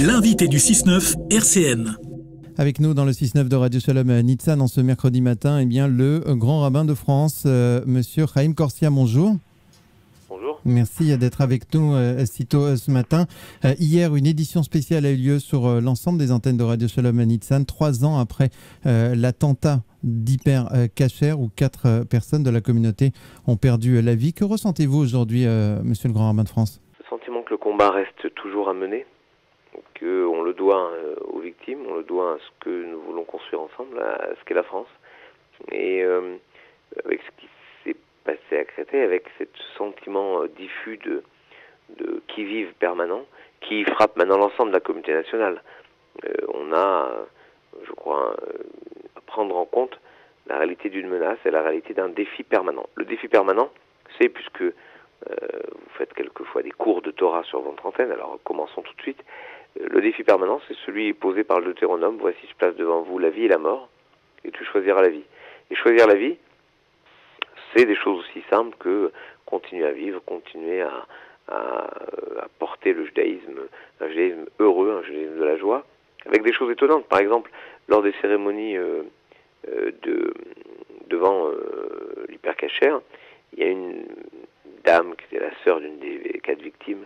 L'invité du 6-9 RCN. Avec nous dans le 6-9 de Radio Shalom Nitsan en ce mercredi matin, eh bien, le grand rabbin de France, Monsieur Chaim Corsia, bonjour. Bonjour. Merci d'être avec nous si tôt ce matin. Hier, une édition spéciale a eu lieu sur l'ensemble des antennes de Radio Shalom Nitsan, 3 ans après l'attentat d'Hyper Cacher où 4 personnes de la communauté ont perdu la vie. Que ressentez-vous aujourd'hui, Monsieur le grand rabbin de France ? Le sentiment que le combat reste toujours à mener, qu'on le doit aux victimes, on le doit à ce que nous voulons construire ensemble, à ce qu'est la France. Et avec ce qui s'est passé à Créteil, avec ce sentiment diffus de qui-vive permanent, qui frappe maintenant l'ensemble de la communauté nationale. On a, je crois, à prendre en compte la réalité d'une menace et la réalité d'un défi permanent. Le défi permanent, c'est puisque vous faites quelquefois des cours de Torah sur votre antenne, alors commençons tout de suite. Le défi permanent, c'est celui posé par le Deutéronome. Voici se place devant vous la vie et la mort, et tu choisiras la vie. Et choisir la vie, c'est des choses aussi simples que continuer à vivre, continuer à porter le judaïsme, un judaïsme heureux, un judaïsme de la joie, avec des choses étonnantes. Par exemple, lors des cérémonies devant l'Hyper Cacher, il y a une dame qui était la sœur d'une des 4 victimes,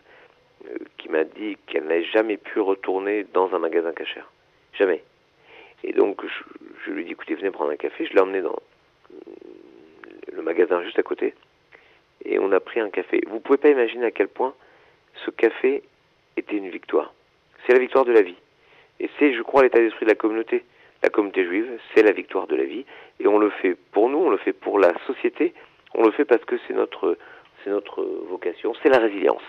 qui m'a dit qu'elle n'avait jamais pu retourner dans un magasin Cacher. Jamais. Et donc, je lui ai dit, écoutez, venez prendre un café. Je l'ai emmené dans le magasin juste à côté. Et on a pris un café. Vous ne pouvez pas imaginer à quel point ce café était une victoire. C'est la victoire de la vie. Et c'est, je crois, l'état d'esprit de la communauté. La communauté juive, c'est la victoire de la vie. Et on le fait pour nous, on le fait pour la société. On le fait parce que c'est notre vocation, c'est la résilience.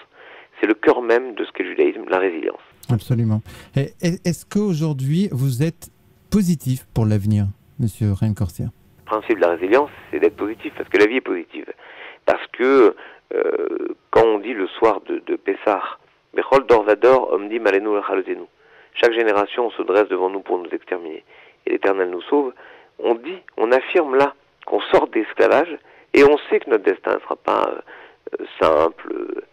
C'est le cœur même de ce qu'est le judaïsme, la résilience. Absolument. Est-ce qu'aujourd'hui, vous êtes positif pour l'avenir, Monsieur Chaim Corsia ? Le principe de la résilience, c'est d'être positif, parce que la vie est positive. Parce que quand on dit le soir de Pessah, « Bechol dor vador omdim alenu lechalotenu » chaque génération se dresse devant nous pour nous exterminer. Et l'Éternel nous sauve. On affirme là qu'on sort d'esclavage, et on sait que notre destin ne sera pas simple,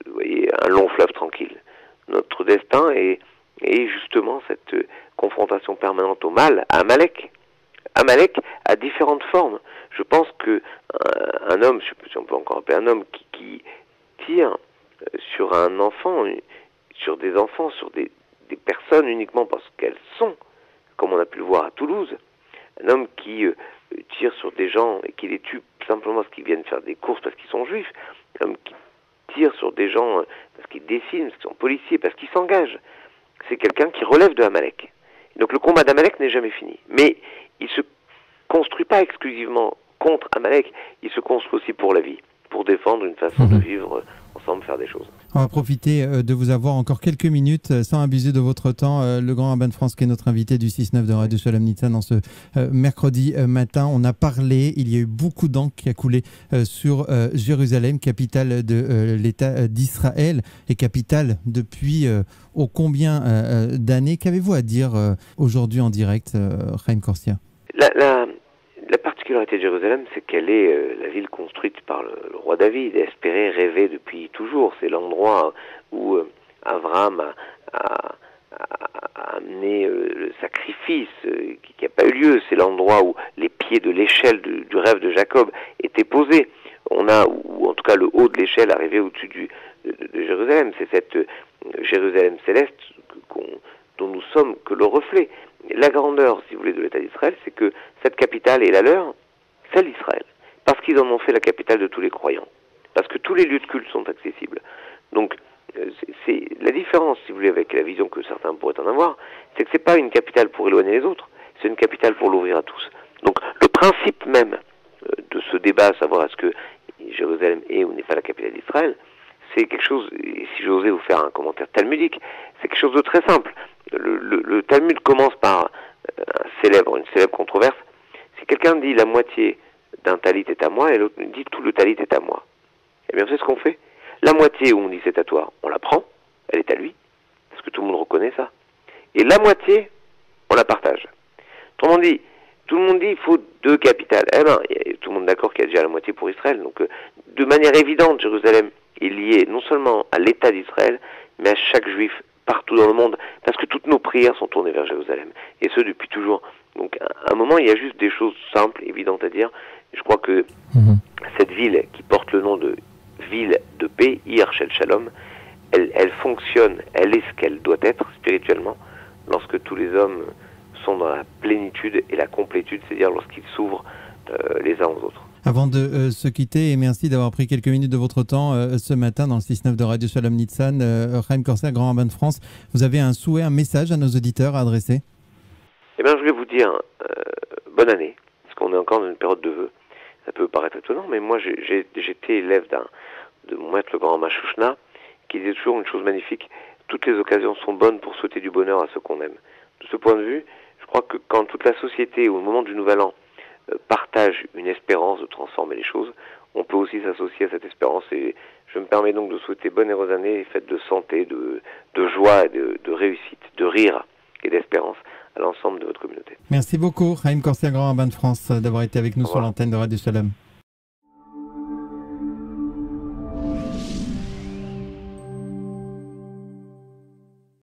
vous voyez, un long fleuve tranquille. Notre destin est justement cette confrontation permanente au mal, à Amalek. Amalek a différentes formes. Je pense que un homme, je ne sais pas si on peut encore appeler un homme, qui tire sur un enfant, sur des enfants, sur des personnes uniquement parce qu'elles sont, comme on a pu le voir à Toulouse, un homme qui tire sur des gens et qui les tue simplement parce qu'ils viennent faire des courses parce qu'ils sont juifs, un homme qui tire sur des gens parce qu'ils dessinent, parce qu'ils sont policiers, parce qu'ils s'engagent. C'est quelqu'un qui relève de Amalek. Donc le combat d'Amalek n'est jamais fini. Mais il se construit pas exclusivement contre Amalek, il se construit aussi pour la vie, pour défendre une façon de vivre ensemble, faire des choses. On va profiter de vous avoir encore quelques minutes, sans abuser de votre temps. Le grand rabbin de France, qui est notre invité du 6-9 de Radio Shalom Nitsan en ce mercredi matin. On a parlé, il y a eu beaucoup d'encre qui a coulé sur Jérusalem, capitale de l'État d'Israël et capitale depuis ô combien d'années. Qu'avez-vous à dire aujourd'hui en direct, Chaim Corsia ? La particularité de Jérusalem, c'est qu'elle est la ville construite par le roi David, espérée, rêvée depuis toujours. C'est l'endroit où Abraham a amené le sacrifice qui n'a pas eu lieu. C'est l'endroit où les pieds de l'échelle du rêve de Jacob étaient posés. Ou en tout cas le haut de l'échelle arrivait au-dessus de Jérusalem. C'est cette Jérusalem céleste dont nous sommes que le reflet. La grandeur, si vous voulez, de l'État d'Israël, c'est que cette capitale est la leur, celle d'Israël. Parce qu'ils en ont fait la capitale de tous les croyants. Parce que tous les lieux de culte sont accessibles. Donc, c'est la différence, si vous voulez, avec la vision que certains pourraient en avoir, c'est que c'est pas une capitale pour éloigner les autres, c'est une capitale pour l'ouvrir à tous. Donc, le principe même de ce débat, à savoir est-ce que Jérusalem est ou n'est pas la capitale d'Israël, c'est quelque chose, et si j'osais vous faire un commentaire talmudique, c'est quelque chose de très simple. Le Talmud commence par une célèbre controverse. Si quelqu'un dit la moitié d'un talit est à moi et l'autre dit tout le talit est à moi, eh bien c'est ce qu'on fait. La moitié où on dit c'est à toi, on la prend, elle est à lui, parce que tout le monde reconnaît ça. Et la moitié, on la partage. Autrement dit, tout le monde dit il faut 2 capitales. Eh bien, tout le monde est d'accord qu'il y a déjà la moitié pour Israël. Donc, de manière évidente, Jérusalem est liée non seulement à l'État d'Israël, mais à chaque juif partout dans le monde, parce que toutes nos prières sont tournées vers Jérusalem, et ce depuis toujours. Donc à un moment, il y a juste des choses simples, évidentes à dire. Je crois que cette ville qui porte le nom de ville de paix, Ir Shel Shalom, elle fonctionne, elle est ce qu'elle doit être spirituellement, lorsque tous les hommes sont dans la plénitude et la complétude, c'est-à-dire lorsqu'ils s'ouvrent les uns aux autres. Avant de se quitter, et merci d'avoir pris quelques minutes de votre temps ce matin dans le 6-9 de Radio Shalom Nitsan, Chaim Corser, Grand Rabbin de France, vous avez un souhait, un message à nos auditeurs à adresser? Eh bien, je voulais vous dire bonne année, parce qu'on est encore dans une période de vœux. Ça peut paraître étonnant, mais moi, j'étais élève de mon maître, le grand Mashushna, qui disait toujours une chose magnifique: toutes les occasions sont bonnes pour souhaiter du bonheur à ceux qu'on aime. De ce point de vue, je crois que quand toute la société, au moment du Nouvel An, partage une espérance de transformer les choses, on peut aussi s'associer à cette espérance. Et je me permets donc de souhaiter bonne et heureuse année, faite de santé, de joie, de réussite, de rire et d'espérance à l'ensemble de votre communauté. Merci beaucoup, Chaim Corser, Grand Rabbin de France, d'avoir été avec nous sur l'antenne de Radio Shalom.